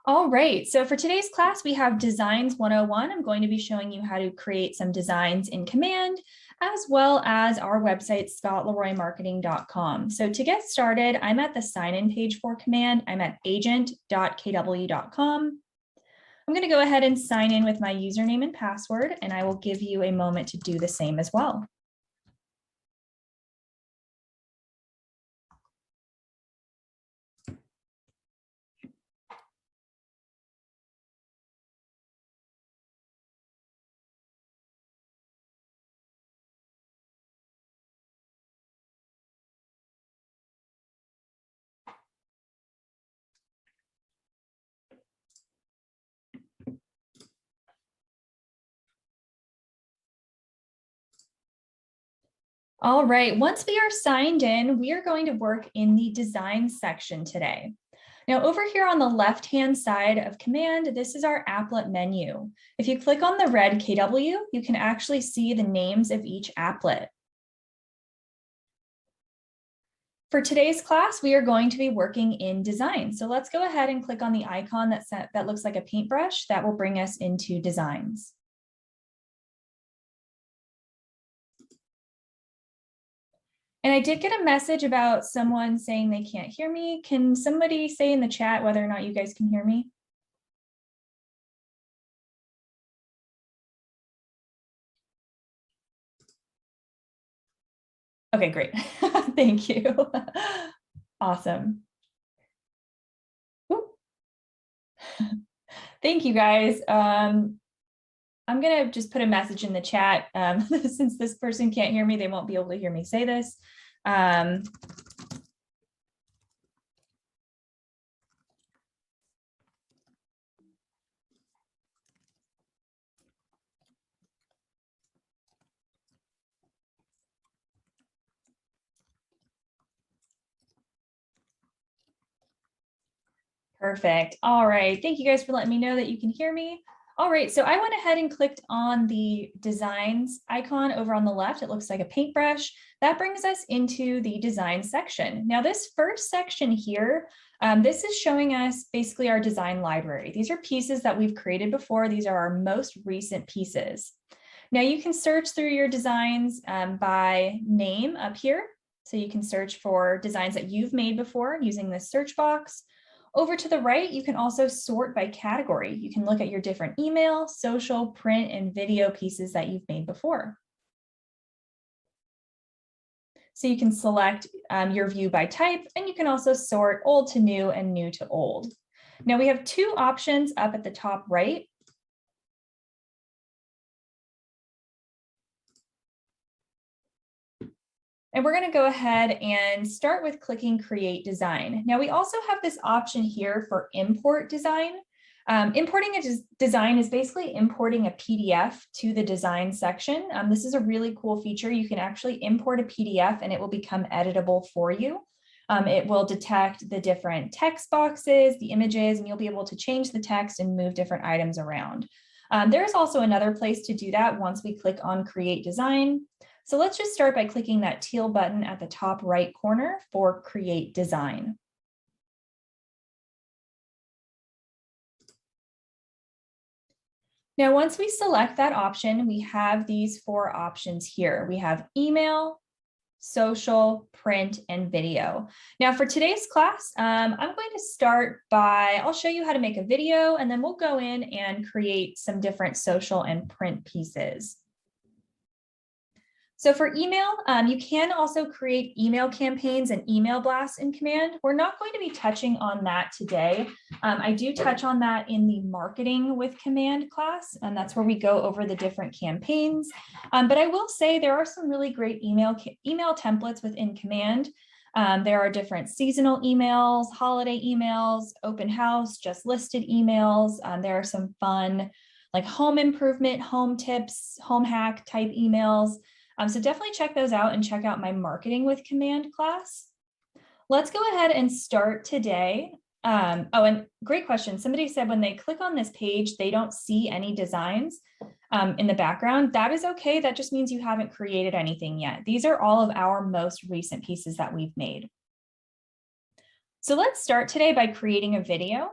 All right, so for today's class, we have Designs 101. I'm going to be showing you how to create some designs in Command, as well as our website, scottleroymarketing.com. So to get started, I'm at the sign-in page for Command. I'm at agent.kw.com. I'm going to go ahead and sign in with my username and password, and I will give you a moment to do the same as well. All right, once we are signed in, we are going to work in the design section today. Now over here on the left-hand side of Command, this is our applet menu. If you click on the red KW, you can actually see the names of each applet. For today's class, we are going to be working in design. So let's go ahead and click on the icon that looks like a paintbrush. That will bring us into designs. And I did get a message about someone saying they can't hear me. Can somebody say in the chat whether or not you guys can hear me? Okay, great. Thank you. Awesome. Thank you guys. I'm going to just put a message in the chat. Since this person can't hear me, they won't be able to hear me say this. Perfect. All right. Thank you guys for letting me know that you can hear me. All right, so I went ahead and clicked on the designs icon over on the left. It looks like a paintbrush. That brings us into the design section. Now this first section here, this is showing us basically our design library. These are pieces that we've created before. These are our most recent pieces. Now you can search through your designs by name up here. So you can search for designs that you've made before using this search box. Over to the right, you can also sort by category. You can look at your different email, social, print, and video pieces that you've made before. So you can select your view by type, and you can also sort old to new and new to old. Now we have two options up at the top right. And we're going to go ahead and start with clicking Create Design. Now we also have this option here for Import Design. Importing a design is basically importing a PDF to the design section. This is a really cool feature. You can actually import a PDF and it will become editable for you. It will detect the different text boxes, the images, and you'll be able to change the text and move different items around. There's also another place to do that once we click on Create Design. So let's just start by clicking that teal button at the top right corner for Create Design. Now, once we select that option, we have these four options here. We have email, social, print, and video. Now for today's class, I'm going to start by, I'll show you how to make a video, and then we'll go in and create some different social and print pieces. So for email, you can also create email campaigns and email blasts in Command. We're not going to be touching on that today. I do touch on that in the marketing with Command class, and that's where we go over the different campaigns. But I will say there are some really great email templates within Command. There are different seasonal emails, holiday emails, open house, just listed emails. There are some fun like home improvement, home tips, home hack type emails. So definitely check those out and check out my marketing with Command class. Let's go ahead and start today. Oh, and great question. Somebody said when they click on this page, they don't see any designs in the background. That is okay. That just means you haven't created anything yet. These are all of our most recent pieces that we've made. So let's start today by creating a video.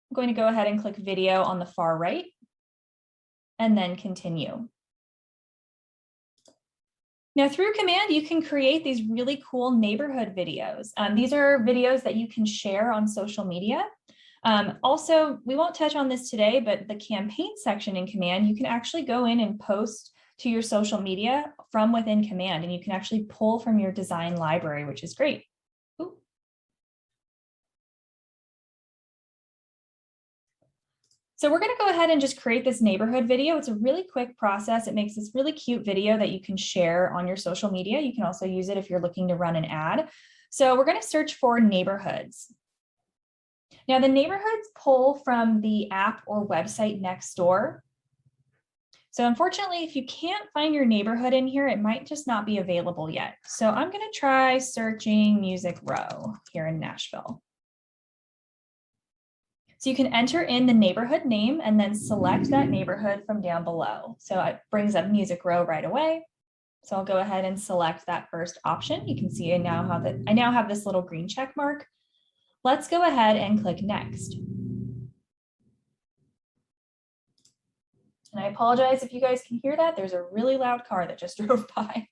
I'm going to go ahead and click video on the far right and then continue. Now through Command, you can create these really cool neighborhood videos. These are videos that you can share on social media. Also, we won't touch on this today, but the campaign section in Command, you can actually go in and post to your social media from within Command, and you can actually pull from your design library, which is great. Ooh. So we're going to go ahead and just create this neighborhood video. It's a really quick process. It makes this really cute video that you can share on your social media. You can also use it if you're looking to run an ad. So we're going to search for neighborhoods. Now the neighborhoods pull from the app or website next door. So unfortunately, if you can't find your neighborhood in here, it might just not be available yet. So I'm going to try searching Music Row here in Nashville. So you can enter in the neighborhood name and then select that neighborhood from down below. So it brings up Music Row right away. So I'll go ahead and select that first option. You can see I now have this little green check mark. Let's go ahead and click next. And I apologize if you guys can hear that. There's a really loud car that just drove by.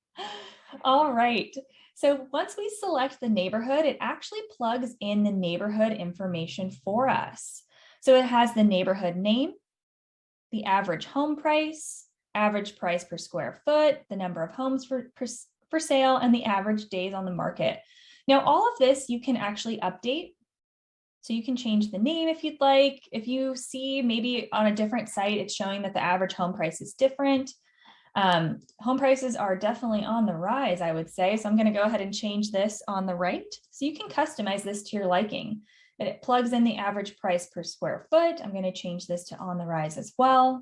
All right. So once we select the neighborhood, it actually plugs in the neighborhood information for us. So it has the neighborhood name, the average home price, average price per square foot, the number of homes for sale, and the average days on the market. Now, all of this you can actually update. So you can change the name if you'd like. If you see maybe on a different site, it's showing that the average home price is different. Home prices are definitely on the rise, I would say. So I'm going to go ahead and change this on the right. So you can customize this to your liking. It plugs in the average price per square foot. I'm going to change this to on the rise as well.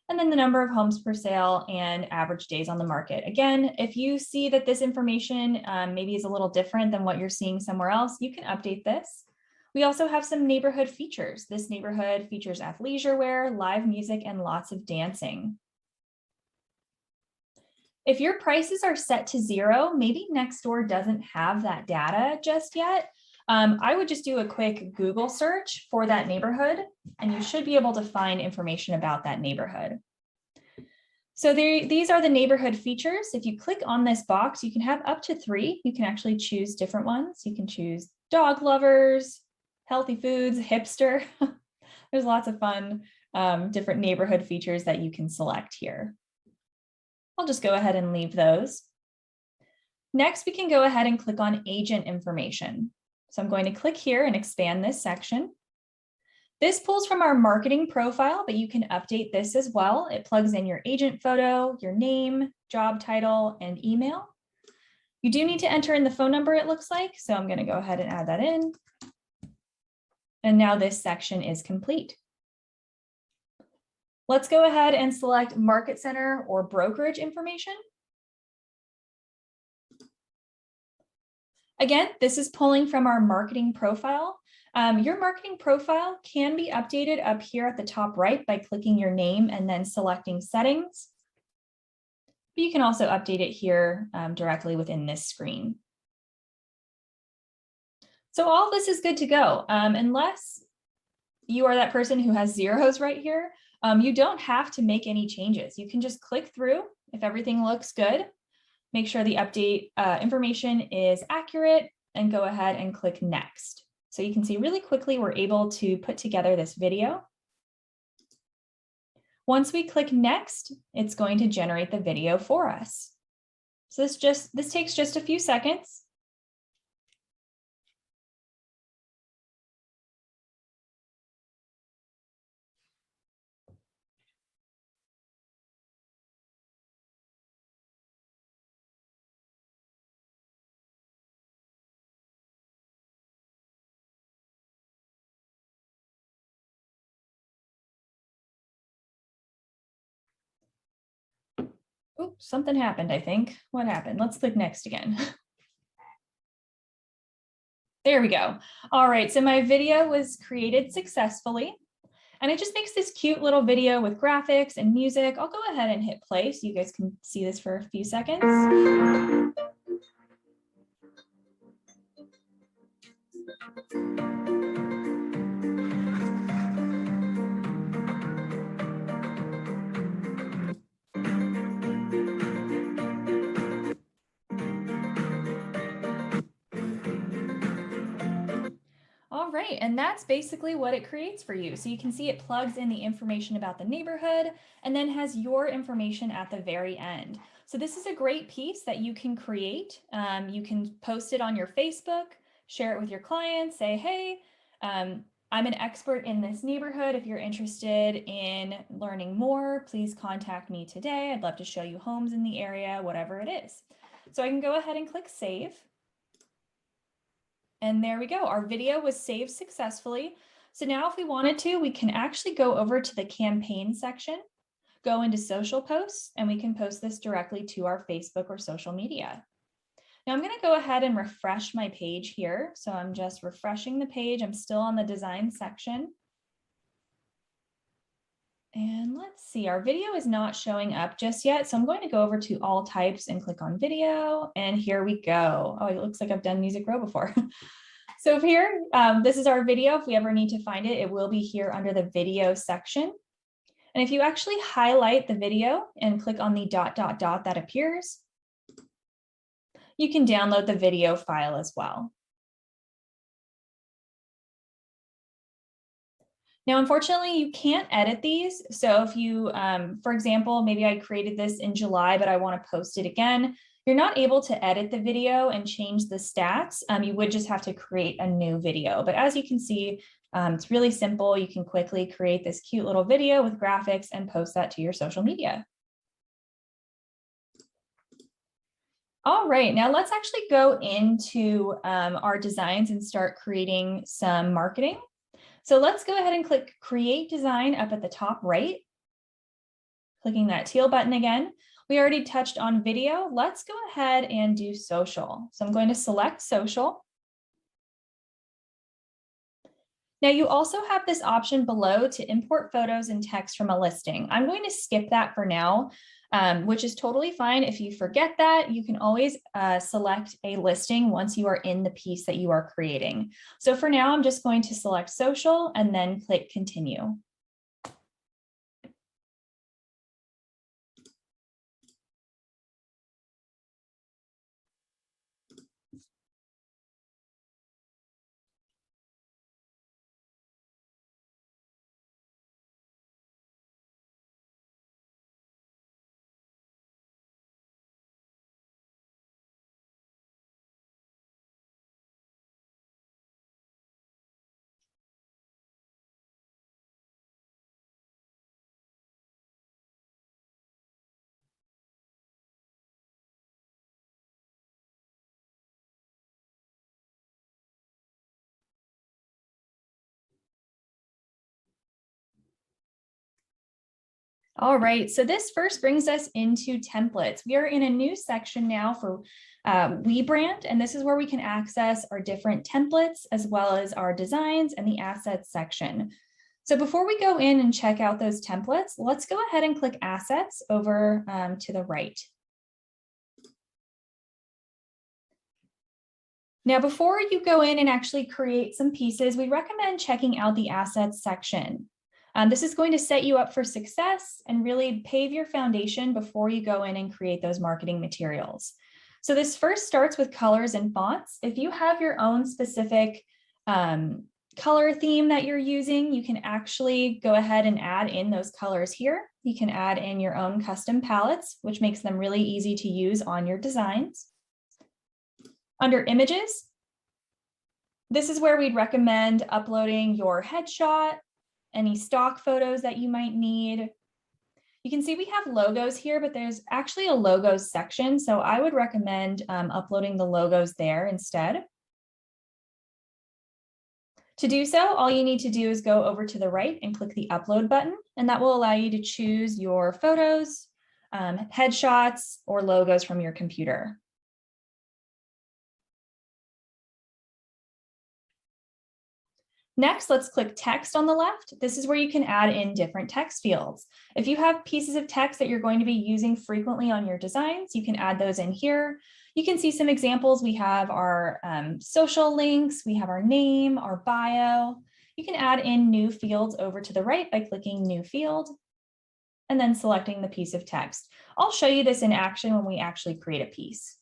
And then the number of homes for sale and average days on the market. Again, if you see that this information maybe is a little different than what you're seeing somewhere else, you can update this. We also have some neighborhood features. This neighborhood features athleisure wear, live music, and lots of dancing. If your prices are set to 0, maybe Nextdoor doesn't have that data just yet. I would just do a quick Google search for that neighborhood, and you should be able to find information about that neighborhood. So these are the neighborhood features. If you click on this box, you can have up to 3. You can actually choose different ones. You can choose dog lovers, healthy foods, hipster. There's lots of fun different neighborhood features that you can select here. I'll just go ahead and leave those. Next, we can go ahead and click on agent information. So I'm going to click here and expand this section. This pulls from our marketing profile, but you can update this as well. It plugs in your agent photo, your name, job title, and email. You do need to enter in the phone number, it looks like. So I'm going to go ahead and add that in. And now this section is complete. Let's go ahead and select market center or brokerage information. Again, this is pulling from our marketing profile. Your marketing profile can be updated up here at the top right by clicking your name and then selecting settings. But you can also update it here directly within this screen. So all of this is good to go, unless you are that person who has zeros right here. You don't have to make any changes. You can just click through if everything looks good. Make sure the update information is accurate and go ahead and click next. So you can see really quickly we're able to put together this video. Once we click next, it's going to generate the video for us. So this takes just a few seconds. Oops, something happened, I think. What happened? Let's click next again. There we go. All right, so my video was created successfully. And it just makes this cute little video with graphics and music. I'll go ahead and hit play so you guys can see this for a few seconds. All right, and that's basically what it creates for you. So you can see it plugs in the information about the neighborhood and then has your information at the very end. So this is a great piece that you can create. You can post it on your Facebook, share it with your clients, say, hey, I'm an expert in this neighborhood. If you're interested in learning more, please contact me today. I'd love to show you homes in the area, whatever it is. So I can go ahead and click save. And there we go. Our video was saved successfully. So now if we wanted to, we can actually go over to the campaign section, go into social posts, and we can post this directly to our Facebook or social media. Now I'm going to go ahead and refresh my page here. So I'm just refreshing the page. I'm still on the design section. And let's see, our video is not showing up just yet. So I'm going to go over to all types and click on video. And here we go. Oh, it looks like I've done Music Row before. So here, this is our video. If we ever need to find it, it will be here under the video section. And if you actually highlight the video and click on the ... that appears, you can download the video file as well. Now, unfortunately, you can't edit these. So if you, for example, maybe I created this in July, but I want to post it again, you're not able to edit the video and change the stats. You would just have to create a new video. But as you can see, it's really simple. You can quickly create this cute little video with graphics and post that to your social media. All right, now let's actually go into our designs and start creating some marketing. So let's go ahead and click Create Design up at the top right. Clicking that teal button again. We already touched on video. Let's go ahead and do social. So I'm going to select social. Now you also have this option below to import photos and text from a listing. I'm going to skip that for now, which is totally fine. If you forget that, you can always select a listing once you are in the piece that you are creating. So for now, I'm just going to select social and then click continue. All right, so this first brings us into templates. We are in a new section now for WeBrand, and this is where we can access our different templates as well as our designs and the assets section. So before we go in and check out those templates, let's go ahead and click assets over to the right. Now, before you go in and actually create some pieces, we recommend checking out the assets section. This is going to set you up for success and really pave your foundation before you go in and create those marketing materials. So this first starts with colors and fonts. If you have your own specific color theme that you're using, you can actually go ahead and add in those colors here. You can add in your own custom palettes, which makes them really easy to use on your designs. Under images, this is where we'd recommend uploading your headshot, any stock photos that you might need. You can see we have logos here, but there's actually a logos section. So I would recommend uploading the logos there instead. To do so, all you need to do is go over to the right and click the upload button, and that will allow you to choose your photos, headshots, or logos from your computer. Next, let's click text on the left. This is where you can add in different text fields. If you have pieces of text that you're going to be using frequently on your designs, you can add those in here. You can see some examples. We have our social links, we have our name, our bio. You can add in new fields over to the right by clicking new field and then selecting the piece of text. I'll show you this in action when we actually create a piece.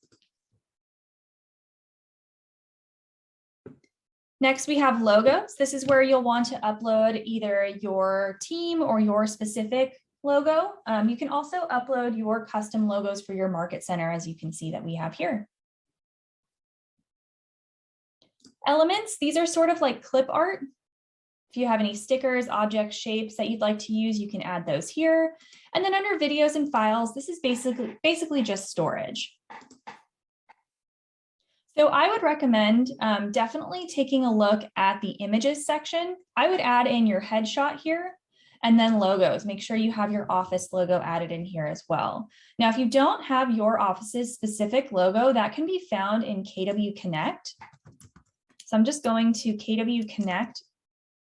Next, we have logos. This is where you'll want to upload either your team or your specific logo. You can also upload your custom logos for your market center, as you can see that we have here. Elements, these are sort of like clip art. If you have any stickers, objects, shapes that you'd like to use, you can add those here. And then under videos and files, this is basically just storage. So I would recommend definitely taking a look at the images section. I would add in your headshot here and then logos. Make sure you have your office logo added in here as well. Now, if you don't have your office's specific logo, that can be found in KW Connect. So I'm just going to KW Connect.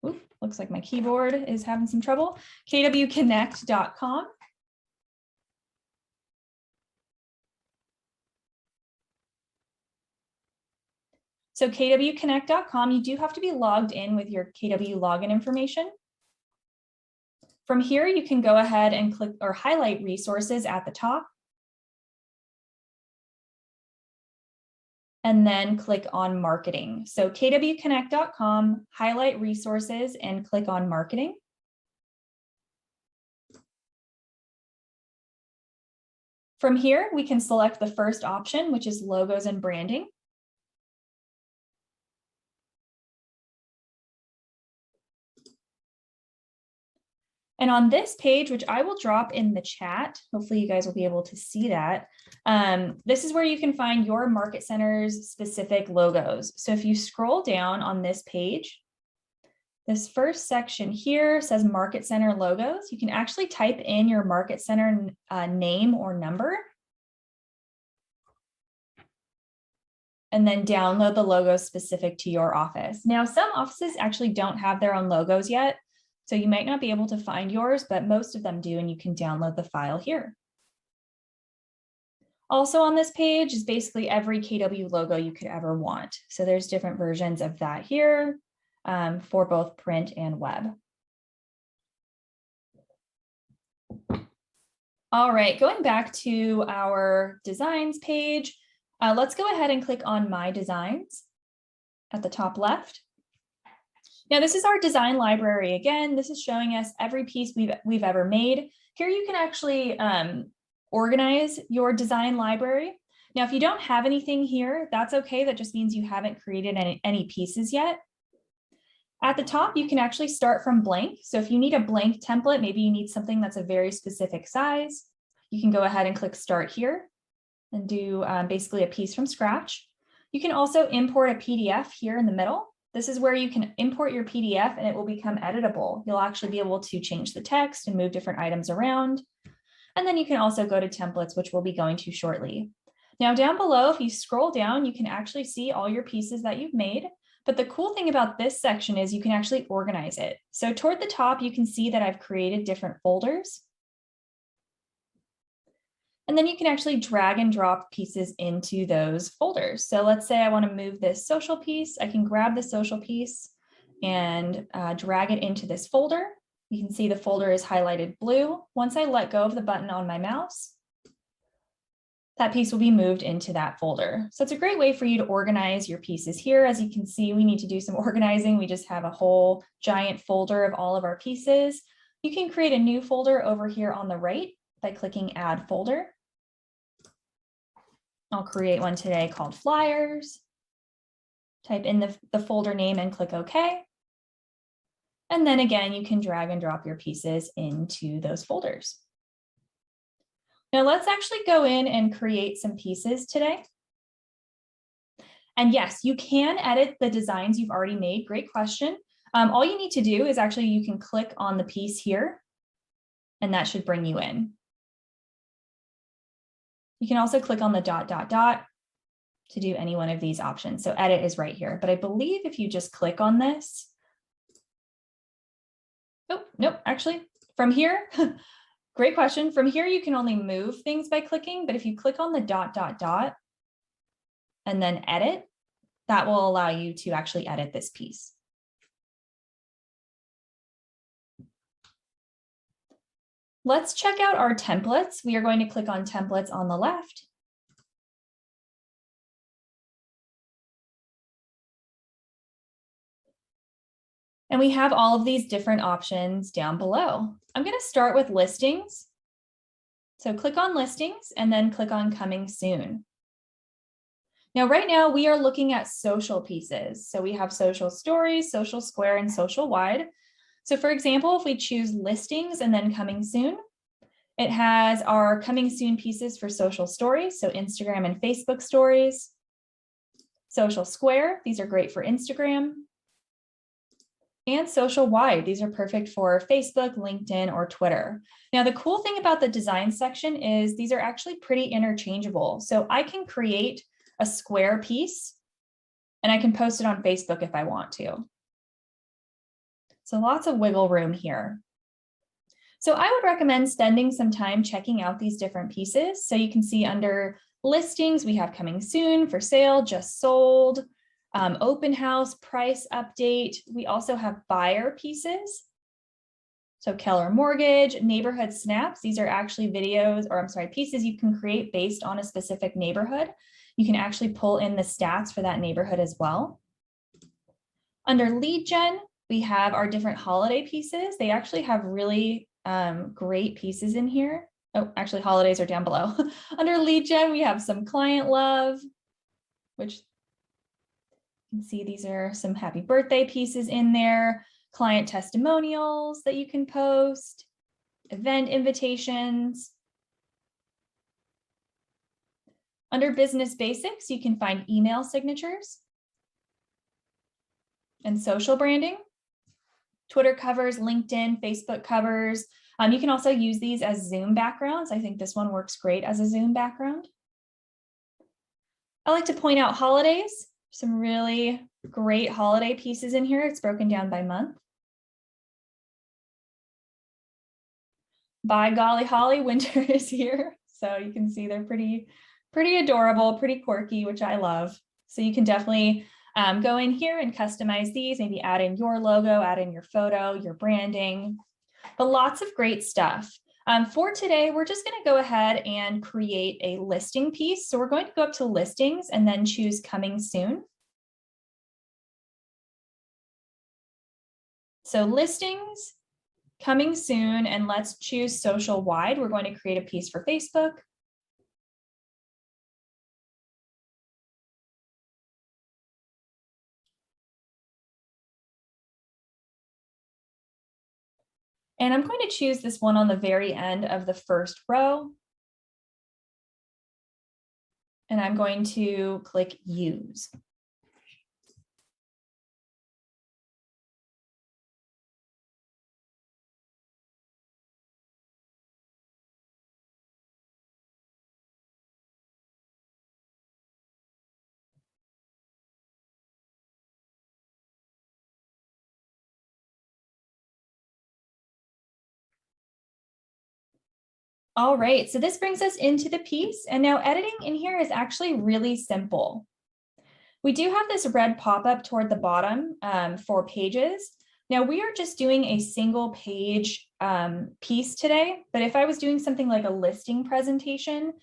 Ooh, looks like my keyboard is having some trouble. kwconnect.com. So kwconnect.com, you do have to be logged in with your KW login information. From here, you can go ahead and click or highlight resources at the top. And then click on marketing. So kwconnect.com, highlight resources and click on marketing. From here, we can select the first option, which is logos and branding. And on this page, which I will drop in the chat, hopefully you guys will be able to see that. This is where you can find your market center's specific logos. So if you scroll down on this page, this first section here says market center logos. You can actually type in your market center name or number. And then download the logo specific to your office. Now, some offices actually don't have their own logos yet. So you might not be able to find yours, but most of them do, and you can download the file here. Also on this page is basically every KW logo you could ever want. So there's different versions of that here for both print and web. All right, going back to our designs page, let's go ahead and click on My Designs at the top left. Now, this is our design library. Again, this is showing us every piece we've ever made. Here you can actually organize your design library. Now, if you don't have anything here, that's okay. That just means you haven't created any pieces yet. At the top, you can actually start from blank. So if you need a blank template, maybe you need something that's a very specific size, you can go ahead and click Start here and do basically a piece from scratch. You can also import a PDF here in the middle. This is where you can import your PDF and it will become editable. You'll actually be able to change the text and move different items around. And then you can also go to templates, which we'll be going to shortly. Now down below, if you scroll down, you can actually see all your pieces that you've made. But the cool thing about this section is you can actually organize it. So toward the top, you can see that I've created different folders. And then you can actually drag and drop pieces into those folders. So let's say I want to move this social piece. I can grab the social piece and drag it into this folder. You can see the folder is highlighted blue. Once I let go of the button on my mouse, that piece will be moved into that folder. So it's a great way for you to organize your pieces here. As you can see, we need to do some organizing. We just have a whole giant folder of all of our pieces. You can create a new folder over here on the right by clicking Add Folder. I'll create one today called Flyers. Type in the folder name and click OK. And then again, you can drag and drop your pieces into those folders. Now let's actually go in and create some pieces today. And yes, you can edit the designs you've already made. Great question. All you need to do is actually you can click on the piece here and that should bring you in. You can also click on the ... to do any one of these options. So edit is right here, but I believe if you just click on this, oh, nope, actually from here, great question. From here, you can only move things by clicking, but if you click on the ... and then edit, that will allow you to actually edit this piece. Let's check out our templates. We are going to click on templates on the left. And we have all of these different options down below. I'm going to start with listings. So click on listings and then click on coming soon. Now, right now we are looking at social pieces. So we have social stories, social square, and social wide. So for example, if we choose listings and then coming soon, it has our coming soon pieces for social stories. So Instagram and Facebook stories. Social square, these are great for Instagram. And social wide, these are perfect for Facebook, LinkedIn, or Twitter. Now, the cool thing about the design section is these are actually pretty interchangeable. So I can create a square piece and I can post it on Facebook if I want to. So lots of wiggle room here. So I would recommend spending some time checking out these different pieces. So you can see under listings, we have coming soon, for sale, just sold, open house, price update. We also have buyer pieces. So Keller Mortgage, neighborhood snaps. These are actually videos, or I'm sorry, pieces you can create based on a specific neighborhood. You can actually pull in the stats for that neighborhood as well. Under lead gen, we have our different holiday pieces. They actually have really great pieces in here. Oh, actually holidays are down below. Under lead gen, we have some client love, which you can see these are some happy birthday pieces in there, client testimonials that you can post, event invitations. Under business basics, you can find email signatures and social branding, Twitter covers, LinkedIn, Facebook covers. You can also use these as Zoom backgrounds. I think this one works great as a Zoom background. I like to point out holidays, some really great holiday pieces in here. It's broken down by month. By golly holly, winter is here. So you can see they're pretty adorable, pretty quirky, which I love. So you can definitely go in here and customize these, maybe add in your logo, add in your photo, your branding, but lots of great stuff. For today, we're just going to go ahead and create a listing piece. So we're going to go up to listings and then choose coming soon. So listings, coming soon, and let's choose social wide. We're going to create a piece for Facebook. And I'm going to choose this one on the very end of the first row. And I'm going to click use. All right, so this brings us into the piece, and now editing in here is actually really simple. We do have this red pop-up toward the bottom for pages. Now we are just doing a single page piece today, but if I was doing something like a listing presentation,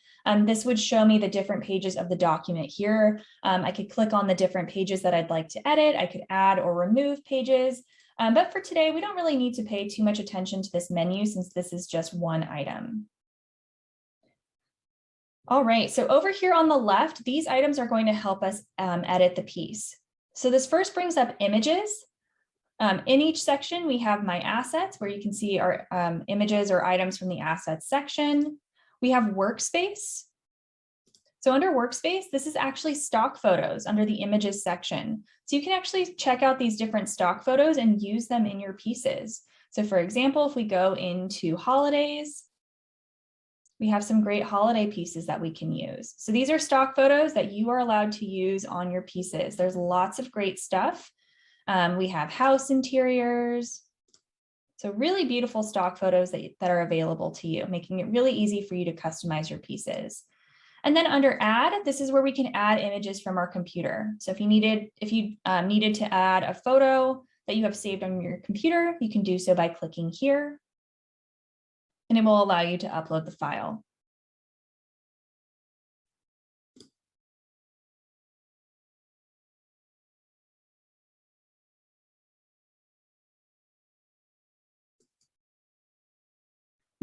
this would show me the different pages of the document here. I could click on the different pages that I'd like to edit. I could add or remove pages. But for today, we don't really need to pay too much attention to this menu since this is just one item. All right, so over here on the left, these items are going to help us edit the piece. So this first brings up images. In each section, we have my assets where you can see our images or items from the assets section. We have workspace. So under workspace, this is actually stock photos under the images section. So you can actually check out these different stock photos and use them in your pieces. So for example, if we go into holidays, we have some great holiday pieces that we can use. So these are stock photos that you are allowed to use on your pieces. There's lots of great stuff. We have house interiors. So really beautiful stock photos that are available to you, making it really easy for you to customize your pieces. And then under add, this is where we can add images from our computer. So if you needed to add a photo that you have saved on your computer, you can do so by clicking here. And it will allow you to upload the file.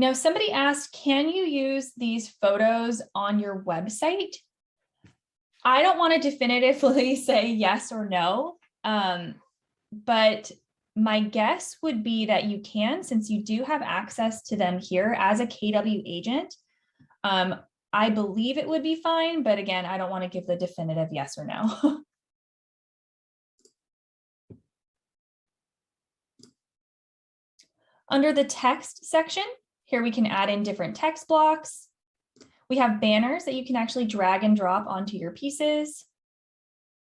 Now, somebody asked, can you use these photos on your website? I don't want to definitively say yes or no, but my guess would be that you can, since you do have access to them here as a KW agent. I believe it would be fine, but again, I don't want to give the definitive yes or no. Under the text section, here we can add in different text blocks. We have banners that you can actually drag and drop onto your pieces.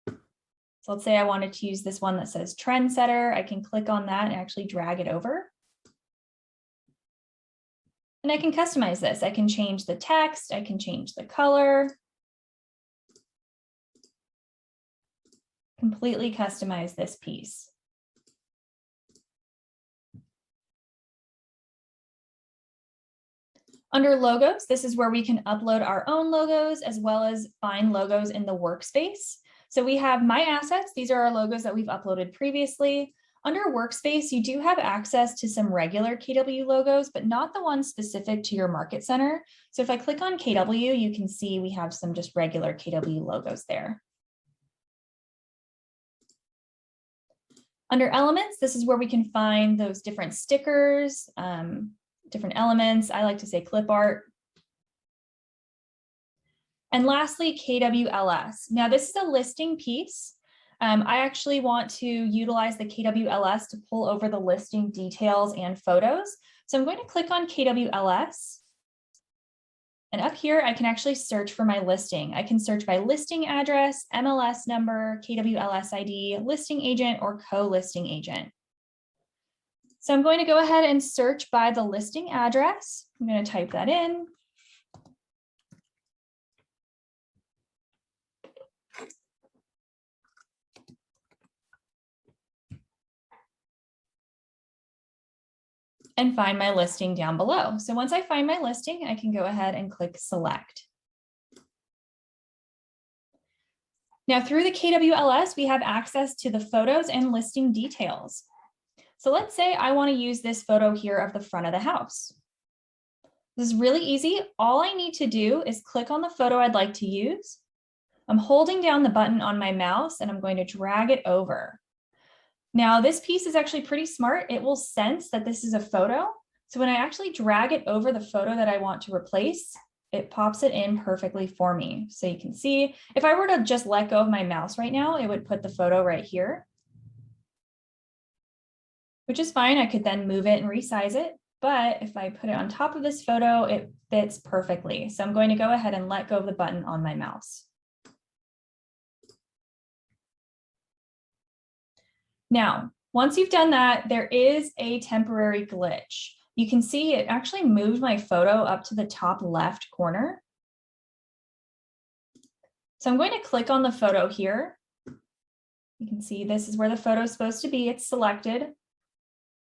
So let's say I wanted to use this one that says trendsetter. I can click on that and actually drag it over. And I can customize this. I can change the text. I can change the color. Completely customize this piece. Under logos, this is where we can upload our own logos as well as find logos in the workspace. So we have My Assets. These are our logos that we've uploaded previously. Under Workspace, you do have access to some regular KW logos, but not the ones specific to your market center. So if I click on KW, you can see we have some just regular KW logos there. Under Elements, this is where we can find those different stickers, different elements. I like to say clip art. And lastly, KWLS. Now this is a listing piece. I actually want to utilize the KWLS to pull over the listing details and photos. So I'm going to click on KWLS. And up here, I can actually search for my listing. I can search by listing address, MLS number, KWLS ID, listing agent, or co-listing agent. So I'm going to go ahead and search by the listing address. I'm going to type that in. And find my listing down below. So once I find my listing, I can go ahead and click select. Now through the KWLS, we have access to the photos and listing details. So let's say I want to use this photo here of the front of the house. This is really easy. All I need to do is click on the photo I'd like to use. I'm holding down the button on my mouse and I'm going to drag it over. Now this piece is actually pretty smart. It will sense that this is a photo. So when I actually drag it over the photo that I want to replace, it pops it in perfectly for me. So you can see if I were to just let go of my mouse right now, it would put the photo right here, which is fine. I could then move it and resize it. But if I put it on top of this photo, it fits perfectly. So I'm going to go ahead and let go of the button on my mouse. Now, once you've done that, there is a temporary glitch. You can see it actually moved my photo up to the top left corner. So I'm going to click on the photo here. You can see this is where the photo is supposed to be. It's selected.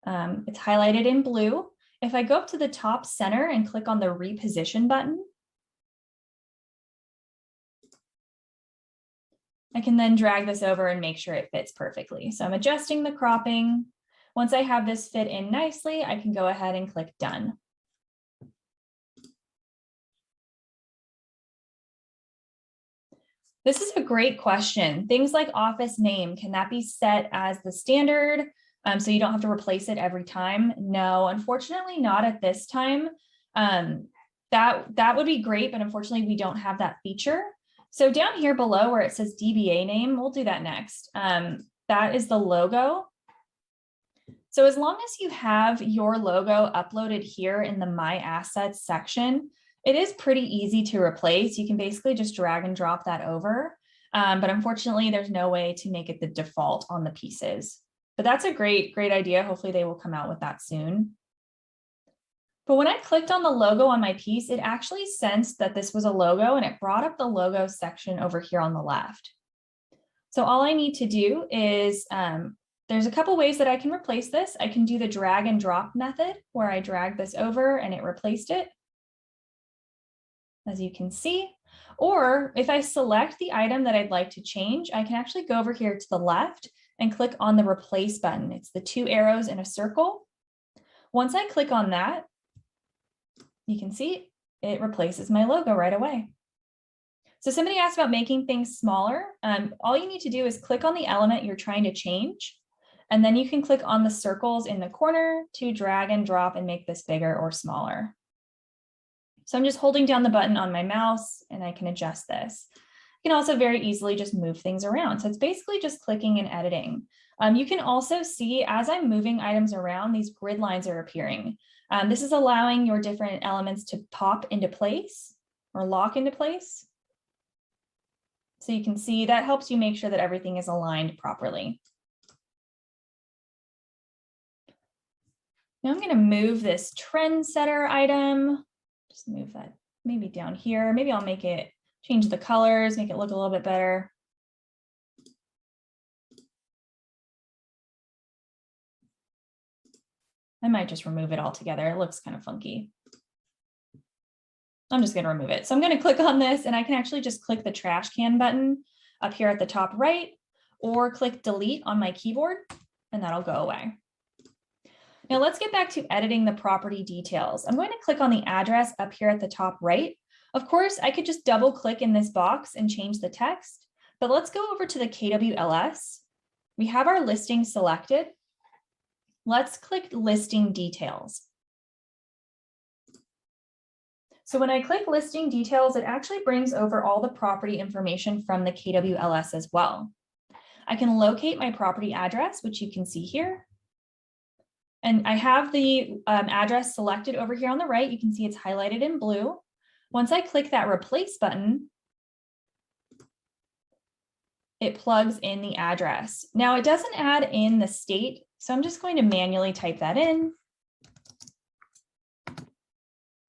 It's highlighted in blue. If I go up to the top center and click on the reposition button, I can then drag this over and make sure it fits perfectly. So I'm adjusting the cropping. Once I have this fit in nicely, I can go ahead and click done. This is a great question. Things like office name, can that be set as the standard? So you don't have to replace it every time? No, unfortunately not at this time. That would be great, but unfortunately we don't have that feature. So down here below where it says DBA name, we'll do that next. That is the logo. So as long as you have your logo uploaded here in the My Assets section, it is pretty easy to replace. You can basically just drag and drop that over. But unfortunately, there's no way to make it the default on the pieces. But that's a great idea. Hopefully they will come out with that soon. But when I clicked on the logo on my piece, it actually sensed that this was a logo and it brought up the logo section over here on the left. So all I need to do is, there's a couple ways that I can replace this. I can do the drag and drop method where I drag this over and it replaced it, as you can see. Or if I select the item that I'd like to change, I can actually go over here to the left and click on the replace button. It's the 2 arrows in a circle. Once I click on that, you can see it replaces my logo right away. So somebody asked about making things smaller. All you need to do is click on the element you're trying to change, and then you can click on the circles in the corner to drag and drop and make this bigger or smaller. So I'm just holding down the button on my mouse and I can adjust this. You can also very easily just move things around. So it's basically just clicking and editing. You can also see as I'm moving items around, these grid lines are appearing. This is allowing your different elements to pop into place or lock into place. So you can see that helps you make sure that everything is aligned properly. Now I'm going to move this trend setter item. Just move that maybe down here. Maybe I'll make it, change the colors, make it look a little bit better. I might just remove it altogether. It looks kind of funky. I'm just going to remove it. So I'm going to click on this and I can actually just click the trash can button up here at the top right, or click delete on my keyboard and that'll go away. Now let's get back to editing the property details. I'm going to click on the address up here at the top right. Of course, I could just double click in this box and change the text, but let's go over to the KWLS. We have our listing selected. Let's click listing details. So when I click listing details, it actually brings over all the property information from the KWLS as well. I can locate my property address, which you can see here. And I have the address selected over here on the right. You can see it's highlighted in blue. Once I click that replace button, it plugs in the address. Now it doesn't add in the state, so I'm just going to manually type that in.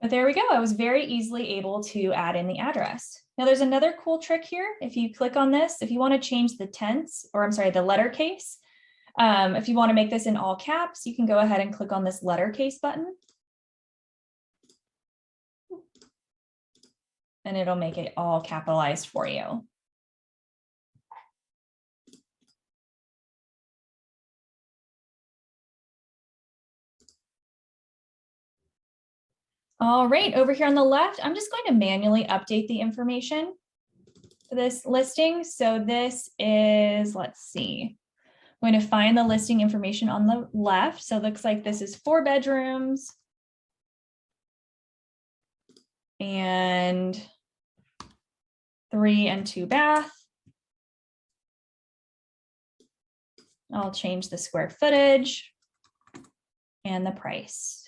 But there we go. I was very easily able to add in the address. Now there's another cool trick here. If you click on this, if you want to change the tense, or I'm sorry, the letter case, if you want to make this in all caps, you can go ahead and click on this letter case button. And it'll make it all capitalized for you. All right, over here on the left, I'm just going to manually update the information for this listing. So this is, let's see, I'm going to find the listing information on the left. So it looks like this is 4 bedrooms and 3 and 2 bath. I'll change the square footage and the price.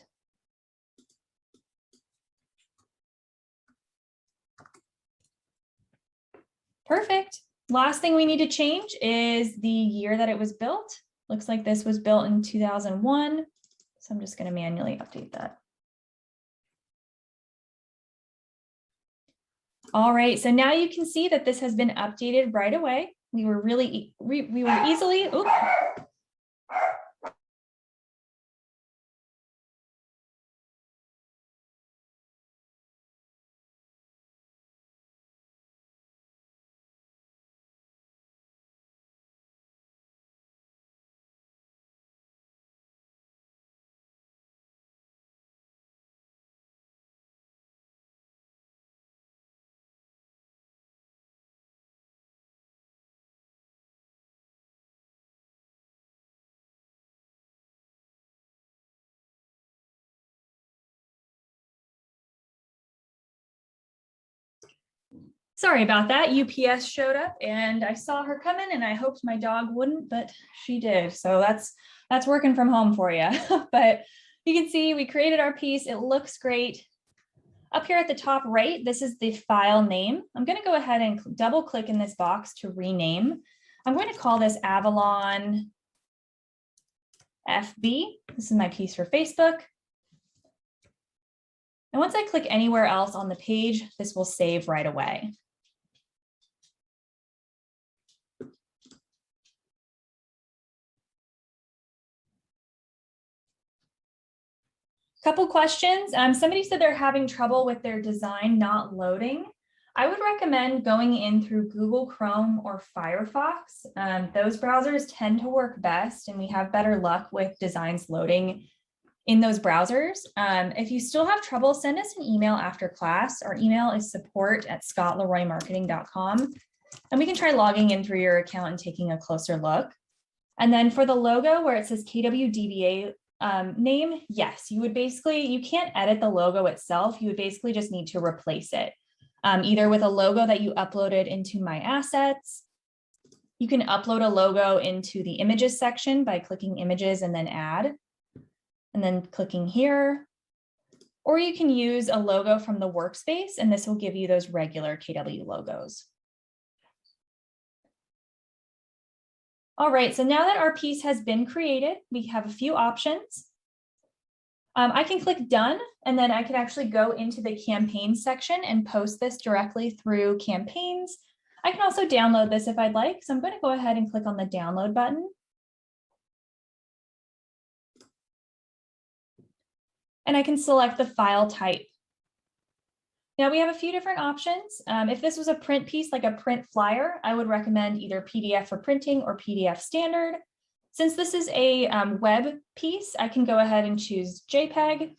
Perfect. Last thing we need to change is the year that it was built. Looks like this was built in 2001. So I'm just going to manually update that. All right, so now you can see that this has been updated right away. We were easily, oops. Sorry about that. UPS showed up and I saw her coming and I hoped my dog wouldn't, but she did. So that's working from home for you. But you can see we created our piece. It looks great. Up here at the top right, this is the file name. I'm going to go ahead and double click in this box to rename. I'm going to call this Avalon FB. This is my piece for Facebook. And once I click anywhere else on the page, this will save right away. Couple questions. Somebody said they're having trouble with their design not loading. I would recommend going in through Google Chrome or Firefox. Those browsers tend to work best and we have better luck with designs loading in those browsers. If you still have trouble, send us an email after class. Our email is support@scottleroymarketing.com. And we can try logging in through your account and taking a closer look. And then for the logo where it says KWDBA name, yes, you can't edit the logo itself. You would basically just need to replace it, either with a logo that you uploaded into My Assets. You can upload a logo into the images section by clicking images and then add, and then clicking here. Or you can use a logo from the workspace, and this will give you those regular KW logos. All right, so now that our piece has been created, we have a few options. I can click done, and then I can actually go into the campaigns section and post this directly through campaigns. I can also download this if I'd like. So I'm going to go ahead and click on the download button. And I can select the file type. Now we have a few different options. If this was a print piece, like a print flyer, I would recommend either PDF for printing or PDF standard. Since this is a web piece, I can go ahead and choose JPEG.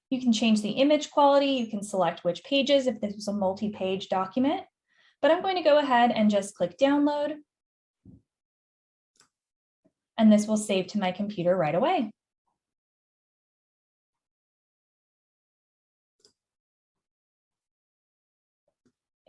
You can change the image quality. You can select which pages if this was a multi-page document. But I'm going to go ahead and just click download. And this will save to my computer right away.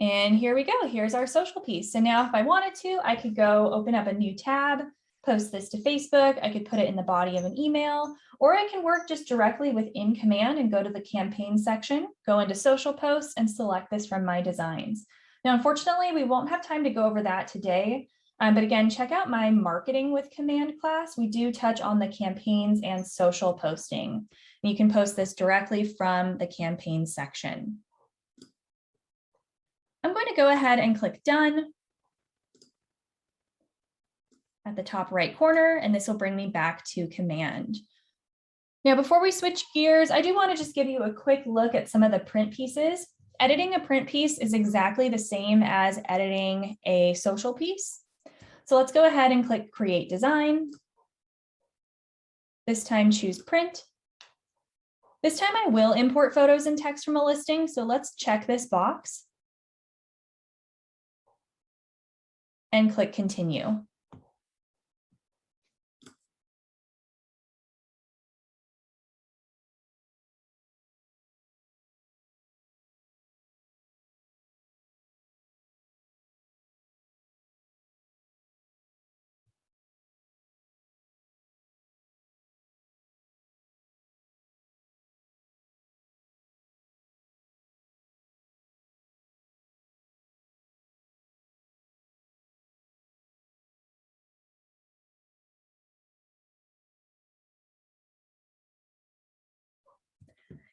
And here we go. Here's our social piece. So now if I wanted to, I could go open up a new tab, post this to Facebook. I could put it in the body of an email, or I can work just directly within Command and go to the campaign section, go into social posts and select this from my designs. Now, unfortunately, we won't have time to go over that today. But again, check out my marketing with Command class. We do touch on the campaigns and social posting. And you can post this directly from the campaign section. I'm going to go ahead and click done at the top right corner, and this will bring me back to Command. Now, before we switch gears, I do want to just give you a quick look at some of the print pieces. Editing a print piece is exactly the same as editing a social piece. So let's go ahead and click Create Design. This time choose Print. This time I will import photos and text from a listing, so let's check this box and click Continue.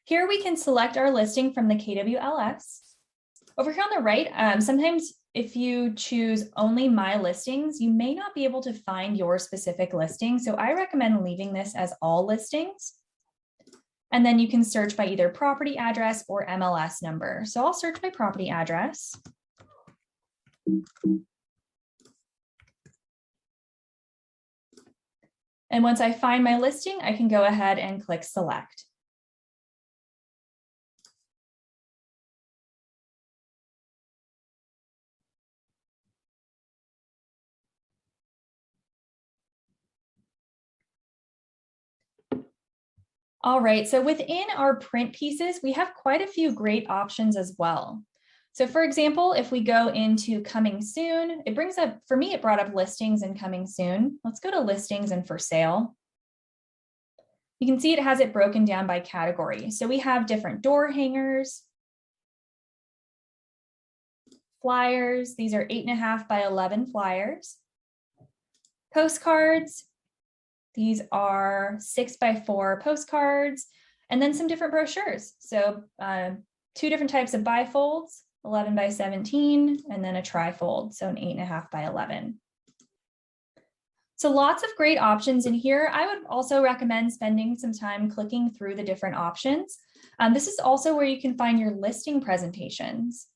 Here we can select our listing from the KWLS. Over here on the right, sometimes if you choose only My Listings, you may not be able to find your specific listing. So I recommend leaving this as All Listings. And then you can search by either property address or MLS number. So I'll search by property address. And once I find my listing, I can go ahead and click Select. All right, so within our print pieces, we have quite a few great options as well. So for example, if we go into Coming Soon, it brings up, for me, it brought up listings and Coming Soon. Let's go to Listings and For Sale. You can see it has it broken down by category. So we have different door hangers, flyers. These are 8.5 by 11 flyers. Postcards. These are 6 by 4 postcards, and then some different brochures. So 2 different types of bifolds, 11 by 17, and then a trifold, so an 8.5 by 11. So lots of great options in here. I would also recommend spending some time clicking through the different options. This is also where you can find your listing presentations.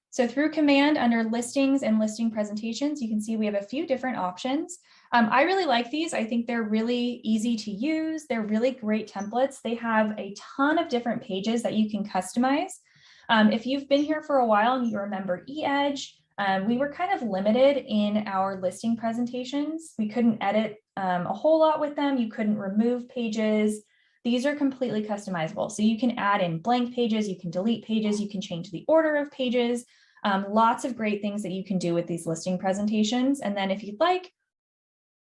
So through Command under Listings and Listing Presentations, you can see we have a few different options. I really like these. I think they're really easy to use. They're really great templates. They have a ton of different pages that you can customize. If you've been here for a while and you remember eEdge, we were kind of limited in our listing presentations. We couldn't edit a whole lot with them. You couldn't remove pages. These are completely customizable. So you can add in blank pages, you can delete pages, you can change the order of pages. Lots of great things that you can do with these listing presentations. And then if you'd like,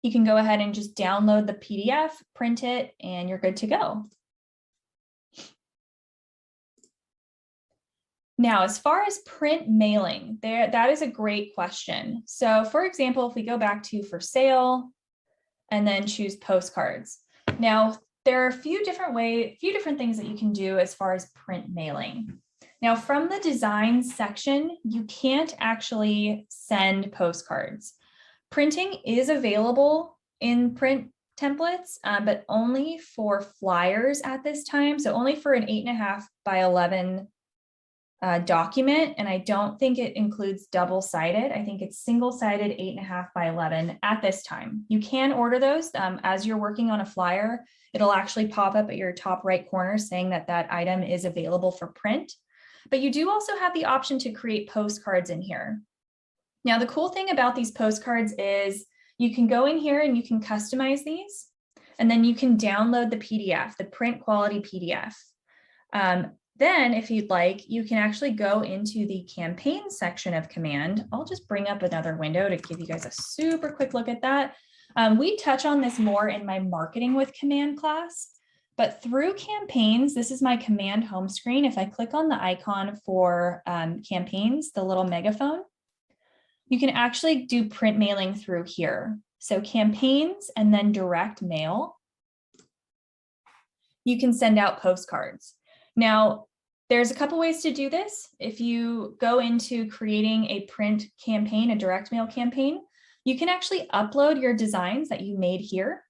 you can go ahead and just download the PDF, print it, and you're good to go. Now, as far as print mailing, that is a great question. So for example, if we go back to for sale and then choose postcards. Now, there are a few different things that you can do as far as print mailing. Now, from the design section, you can't actually send postcards. Printing is available in print templates, but only for flyers at this time. So only for an 8.5 by 11 document. And I don't think it includes double-sided. I think it's single-sided 8.5 by 11 at this time. You can order those as you're working on a flyer. It'll actually pop up at your top right corner saying that that item is available for print. But you do also have the option to create postcards in here. Now, the cool thing about these postcards is you can go in here and you can customize these, and then you can download the PDF, the print quality PDF. Then if you'd like, you can actually go into the campaign section of Command. I'll just bring up another window to give you guys a super quick look at that. We touch on this more in my marketing with Command class, but through campaigns, this is my Command home screen. If I click on the icon for campaigns, the little megaphone, you can actually do print mailing through here. So campaigns and then direct mail. You can send out postcards. Now, there's a couple ways to do this. If you go into creating a print campaign, a direct mail campaign, you can actually upload your designs that you made here.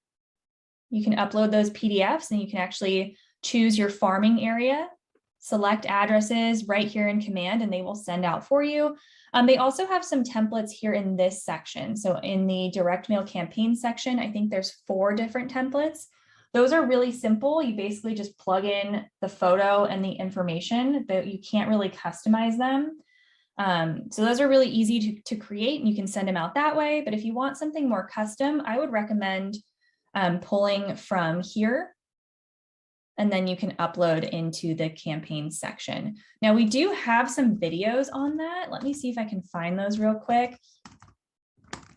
You can upload those PDFs and you can actually choose your farming area, select addresses right here in Command, and they will send out for you. They also have some templates here in this section. So in the direct mail campaign section, I think there's 4 different templates. Those are really simple. You basically just plug in the photo and the information, but you can't really customize them. So those are really easy to create and you can send them out that way. But if you want something more custom, I would recommend pulling from here, and then you can upload into the campaign section. Now we do have some videos on that. Let me see if I can find those real quick,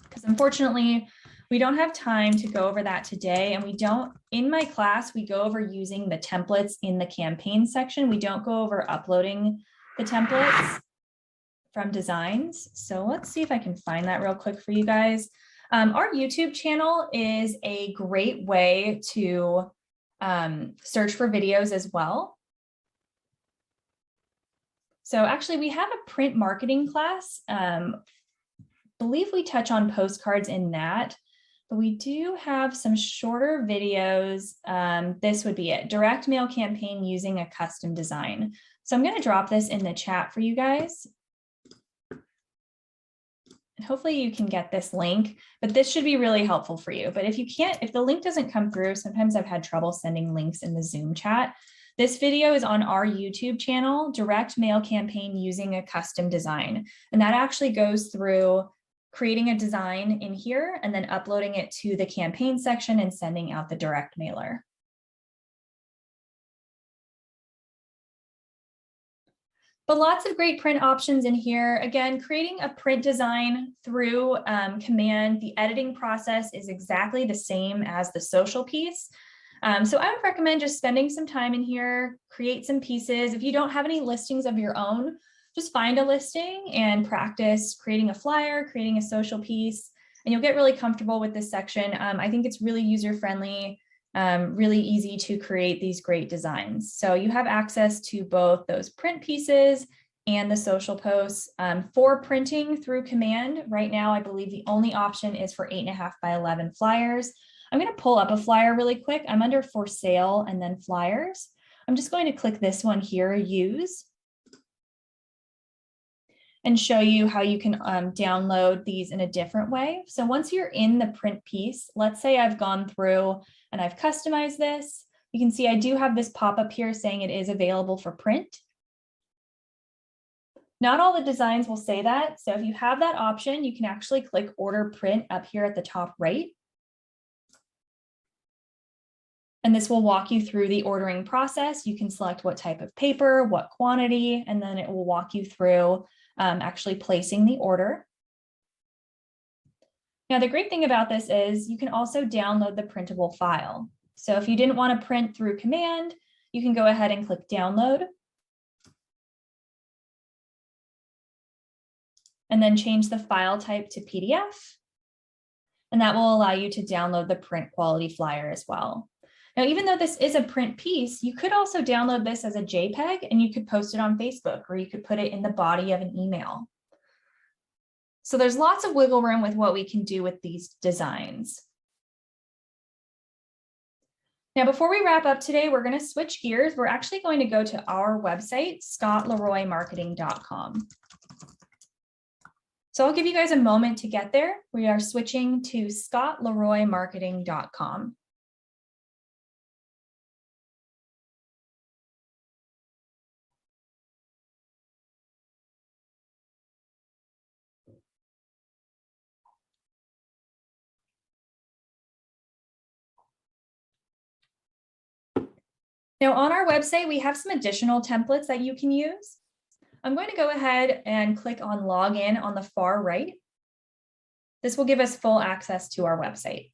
because unfortunately we don't have time to go over that today. And we don't, in my class, we go over using the templates in the campaign section. We don't go over uploading the templates from designs. So let's see if I can find that real quick for you guys. Our YouTube channel is a great way to search for videos as well. So actually we have a print marketing class. Believe we touch on postcards in that, but we do have some shorter videos. This would be it, direct mail campaign using a custom design. So I'm going to drop this in the chat for you guys. And hopefully you can get this link, but this should be really helpful for you. But if you can't, if the link doesn't come through, sometimes I've had trouble sending links in the Zoom chat. This video is on our YouTube channel, direct mail campaign using a custom design. And that actually goes through creating a design in here and then uploading it to the campaign section and sending out the direct mailer. But lots of great print options in here. Again, creating a print design through Command, the editing process is exactly the same as the social piece. So I would recommend just spending some time in here, create some pieces. If you don't have any listings of your own, just find a listing and practice creating a flyer, creating a social piece, and you'll get really comfortable with this section. I think it's really user-friendly, really easy to create these great designs. So you have access to both those print pieces and the social posts. For printing through Command, right now, I believe the only option is for 8.5 by 11 flyers. I'm going to pull up a flyer really quick. I'm under for sale and then flyers. I'm just going to click this one here, use. and show you how you can download these in a different way. So once you're in the print piece, let's say I've gone through and I've customized this. You can see I do have this pop-up here saying it is available for print. Not all the designs will say that. So if you have that option, you can actually click Order Print up here at the top right. And this will walk you through the ordering process. You can select what type of paper, what quantity, and then it will walk you through actually placing the order. Now, the great thing about this is you can also download the printable file. So if you didn't want to print through command, you can go ahead and click download. And then change the file type to PDF. And that will allow you to download the print quality flyer as well. Now, even though this is a print piece, you could also download this as a JPEG and you could post it on Facebook, or you could put it in the body of an email. So there's lots of wiggle room with what we can do with these designs. Now, before we wrap up today, we're going to switch gears. We're actually going to go to our website, scottleroymarketing.com. So I'll give you guys a moment to get there. We are switching to scottleroymarketing.com. Now on our website, we have some additional templates that you can use. I'm going to go ahead and click on Login on the far right. This will give us full access to our website.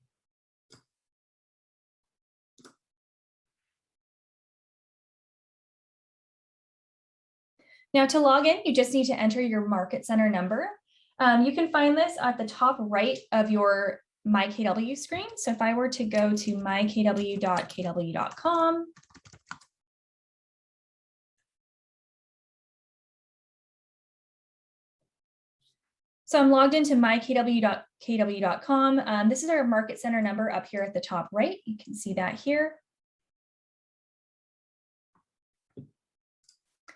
Now to log in, you just need to enter your Market Center number. You can find this at the top right of your MyKW screen. So if I were to go to mykw.kw.com, so I'm logged into mykw.kw.com. This is our Market Center number up here at the top right. You can see that here.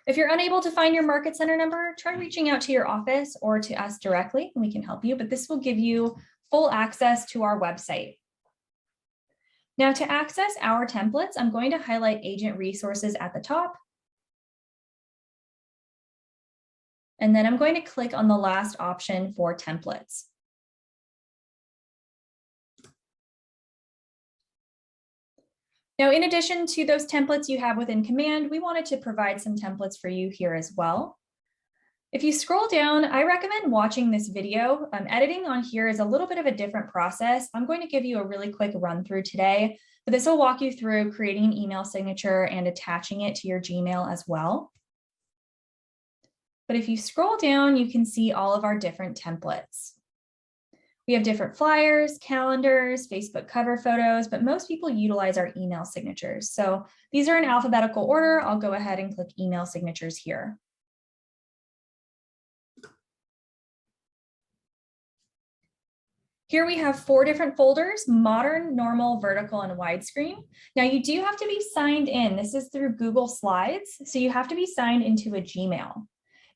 If you're unable to find your Market Center number, try reaching out to your office or to us directly, and we can help you, but this will give you full access to our website. Now to access our templates, I'm going to highlight Agent Resources at the top. And then I'm going to click on the last option for templates. Now, in addition to those templates you have within Command, we wanted to provide some templates for you here as well. If you scroll down, I recommend watching this video. Editing on here is a little bit of a different process. I'm going to give you a really quick run through today, but this will walk you through creating an email signature and attaching it to your Gmail as well. But if you scroll down, you can see all of our different templates. We have different flyers, calendars, Facebook cover photos, but most people utilize our email signatures. So these are in alphabetical order. I'll go ahead and click email signatures here. Here we have 4 different folders: modern, normal, vertical, and widescreen. Now you do have to be signed in. This is through Google Slides, so you have to be signed into a Gmail.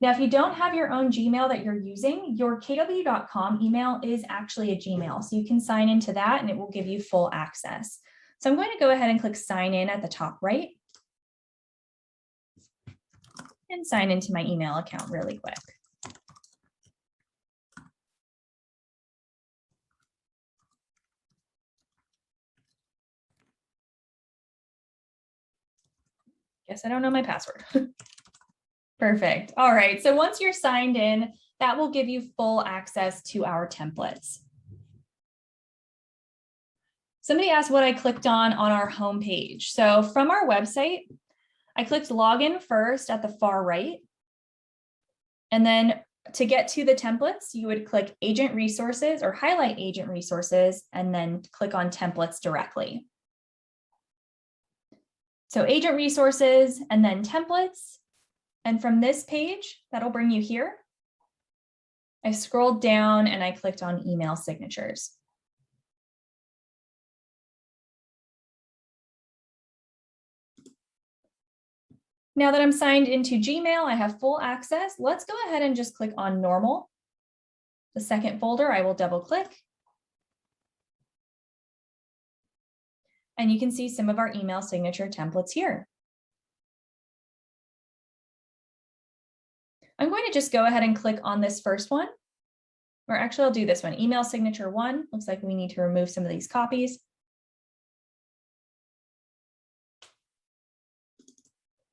Now, if you don't have your own Gmail that you're using, your kw.com email is actually a Gmail. So you can sign into that and it will give you full access. So I'm going to go ahead and click sign in at the top right and sign into my email account really quick. Guess I don't know my password. Perfect. All right. So once you're signed in, that will give you full access to our templates. Somebody asked what I clicked on our home page. So from our website, I clicked login first at the far right. And then to get to the templates, you would click Agent Resources or highlight Agent Resources and then click on templates directly. So Agent Resources and then templates. And from this page, that'll bring you here. I scrolled down and I clicked on email signatures. Now that I'm signed into Gmail, I have full access. Let's go ahead and just click on Normal. The second folder, I will double click. And you can see some of our email signature templates here. I'm going to just go ahead and click on this first one. Or actually, I'll do this one, email signature 1. Looks like we need to remove some of these copies.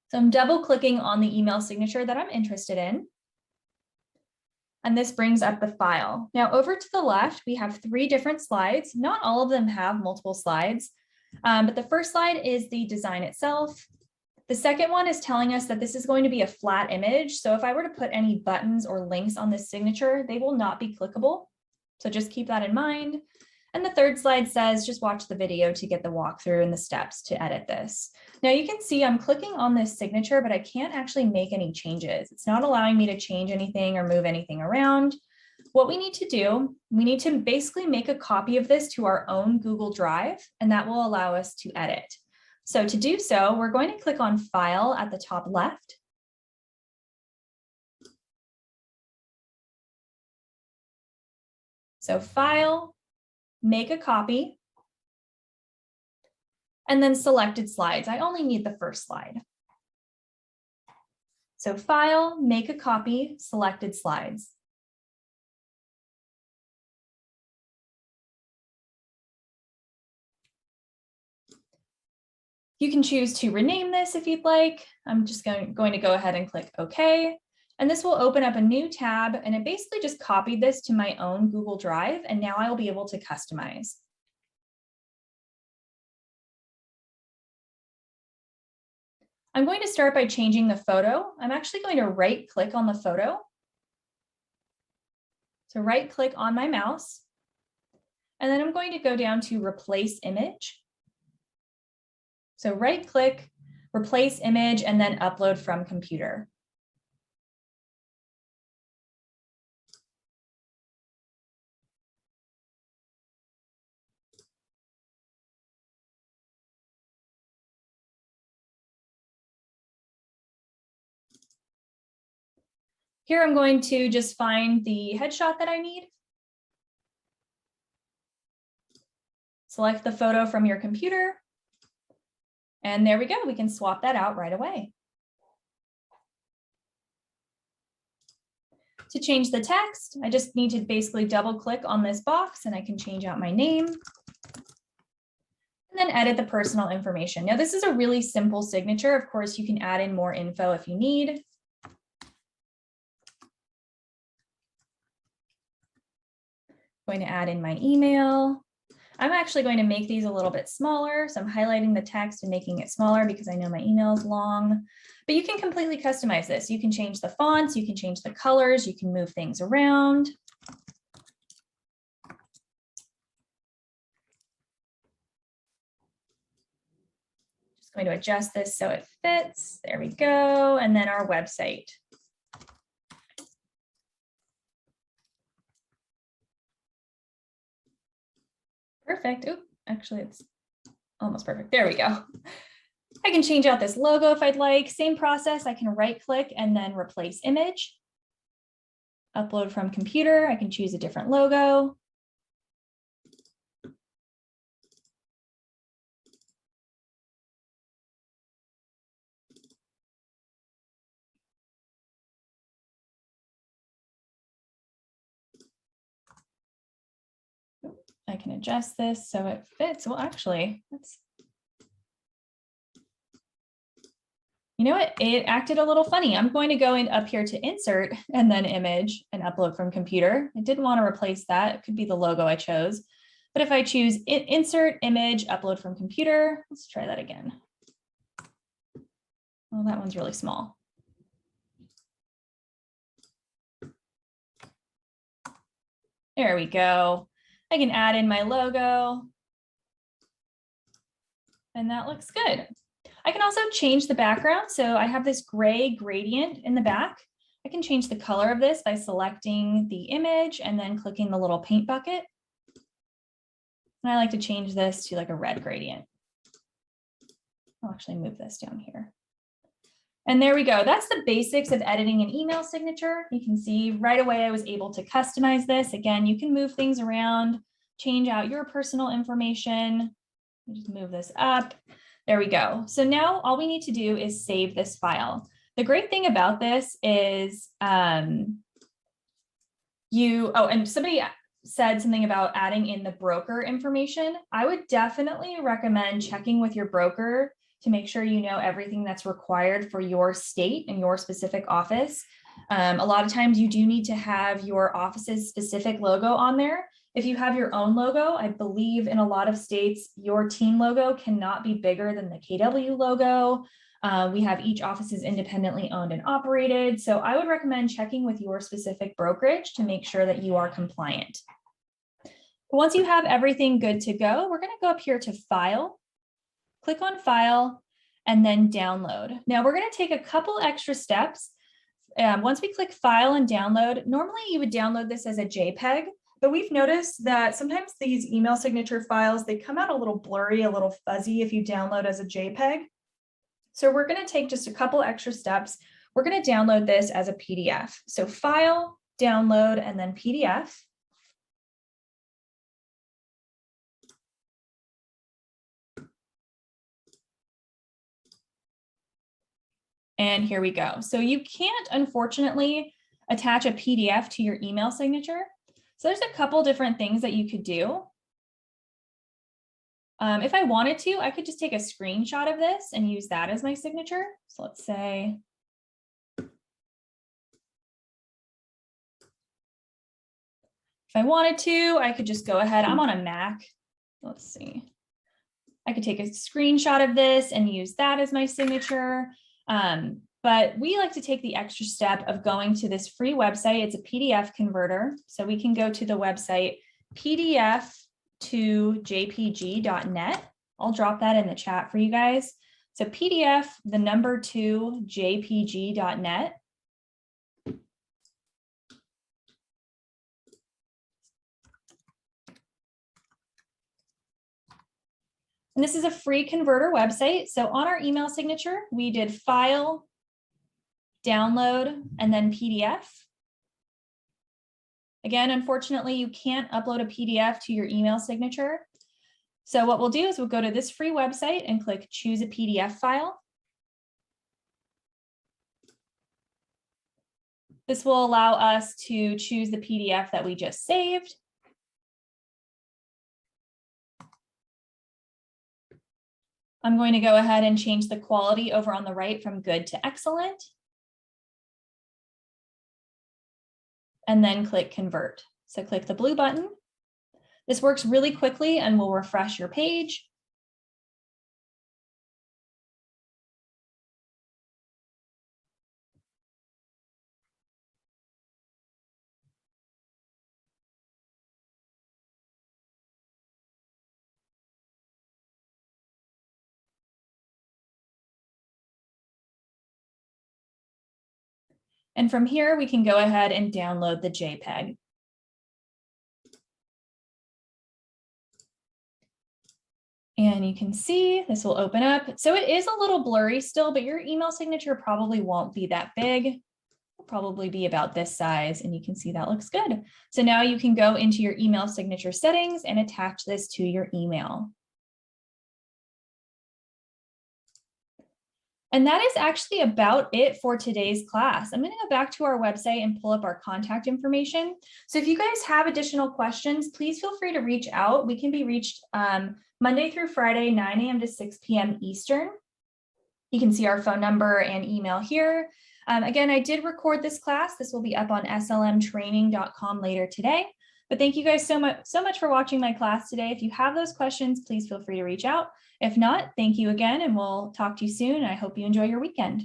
So I'm double clicking on the email signature that I'm interested in. And this brings up the file. Now over to the left, we have 3 different slides. Not all of them have multiple slides, but the first slide is the design itself. The second one is telling us that this is going to be a flat image. So if I were to put any buttons or links on this signature, they will not be clickable. So just keep that in mind. And the third slide says, just watch the video to get the walkthrough and the steps to edit this. Now you can see I'm clicking on this signature, but I can't actually make any changes. It's not allowing me to change anything or move anything around. What we need to do, we need to basically make a copy of this to our own Google Drive, and that will allow us to edit. So to do so, we're going to click on File at the top left. So File, make a copy, and then selected slides. I only need the first slide. So File, make a copy, selected slides. You can choose to rename this if you'd like. I'm just going to go ahead and click OK. And this will open up a new tab, and it basically just copied this to my own Google Drive, and now I will be able to customize. I'm going to start by changing the photo. I'm actually going to right click on the photo. So right click on my mouse, and then I'm going to go down to replace image. So right click, replace image, and then upload from computer. Here I'm going to just find the headshot that I need. Select the photo from your computer. And there we go, we can swap that out right away. To change the text, I just need to basically double click on this box and I can change out my name. And then edit the personal information. Now this is a really simple signature. Of course, you can add in more info if you need. Going to add in my email. I'm actually going to make these a little bit smaller. So I'm highlighting the text and making it smaller because I know my email is long, but you can completely customize this. You can change the fonts, you can change the colors, you can move things around. Just going to adjust this so it fits. There we go. And then our website. Perfect. Oop, actually, it's almost perfect. There we go. I can change out this logo if I'd like. Same process. I can right click and then replace image. Upload from computer. I can choose a different logo. I can adjust this so it fits. Well, actually, you know what? It acted a little funny. I'm going to go in up here to insert and then image and upload from computer. I didn't want to replace that. It could be the logo I chose. But if I choose insert image, upload from computer, let's try that again. Well, that one's really small. There we go. I can add in my logo. And that looks good. I can also change the background. So I have this gray gradient in the back. I can change the color of this by selecting the image and then clicking the little paint bucket. And I like to change this to like a red gradient. I'll actually move this down here. And there we go. That's the basics of editing an email signature. You can see right away I was able to customize this. Again, you can move things around, change out your personal information. Just move this up. There we go. So now all we need to do is save this file. The great thing about this is and somebody said something about adding in the broker information. I would definitely recommend checking with your broker to make sure you know everything that's required for your state and your specific office. A lot of times you do need to have your office's specific logo on there. If you have your own logo, I believe in a lot of states, your team logo cannot be bigger than the KW logo. We have each office is independently owned and operated. So I would recommend checking with your specific brokerage to make sure that you are compliant. Once you have everything good to go, we're going to go up here to File, click on File, and then Download. Now we're going to take a couple extra steps. Once we click File and Download, normally you would download this as a JPEG, but we've noticed that sometimes these email signature files, they come out a little blurry, a little fuzzy if you download as a JPEG. So we're going to take just a couple extra steps. We're going to download this as a PDF. So File, Download, and then PDF. And here we go. So you can't, unfortunately, attach a PDF to your email signature. So there's a couple different things that you could do. If I wanted to, I could just take a screenshot of this and use that as my signature. So let's say, if I wanted to, I could just go ahead. I'm on a Mac. Let's see. I could take a screenshot of this and use that as my signature. But we like to take the extra step of going to this free website. It's a PDF converter. So we can go to the website pdf2jpg.net. I'll drop that in the chat for you guys. So pdf2jpg.net. And this is a free converter website. So on our email signature, we did File, Download, and then PDF. Again, unfortunately, you can't upload a PDF to your email signature. So what we'll do is we'll go to this free website and click Choose a PDF file. This will allow us to choose the PDF that we just saved. I'm going to go ahead and change the quality over on the right from good to excellent. And then click Convert. So click the blue button. This works really quickly and will refresh your page. And from here, we can go ahead and download the JPEG. And you can see this will open up. So it is a little blurry still, but your email signature probably won't be that big. It'll probably be about this size, and you can see that looks good. So now you can go into your email signature settings and attach this to your email. And that is actually about it for today's class. I'm going to go back to our website and pull up our contact information. So if you guys have additional questions, please feel free to reach out. We can be reached Monday through Friday, 9 a.m. to 6 p.m. Eastern. You can see our phone number and email here. Again, I did record this class. This will be up on slmtraining.com later today. But thank you guys so much for watching my class today. If you have those questions, please feel free to reach out. If not, thank you again, and we'll talk to you soon. I hope you enjoy your weekend.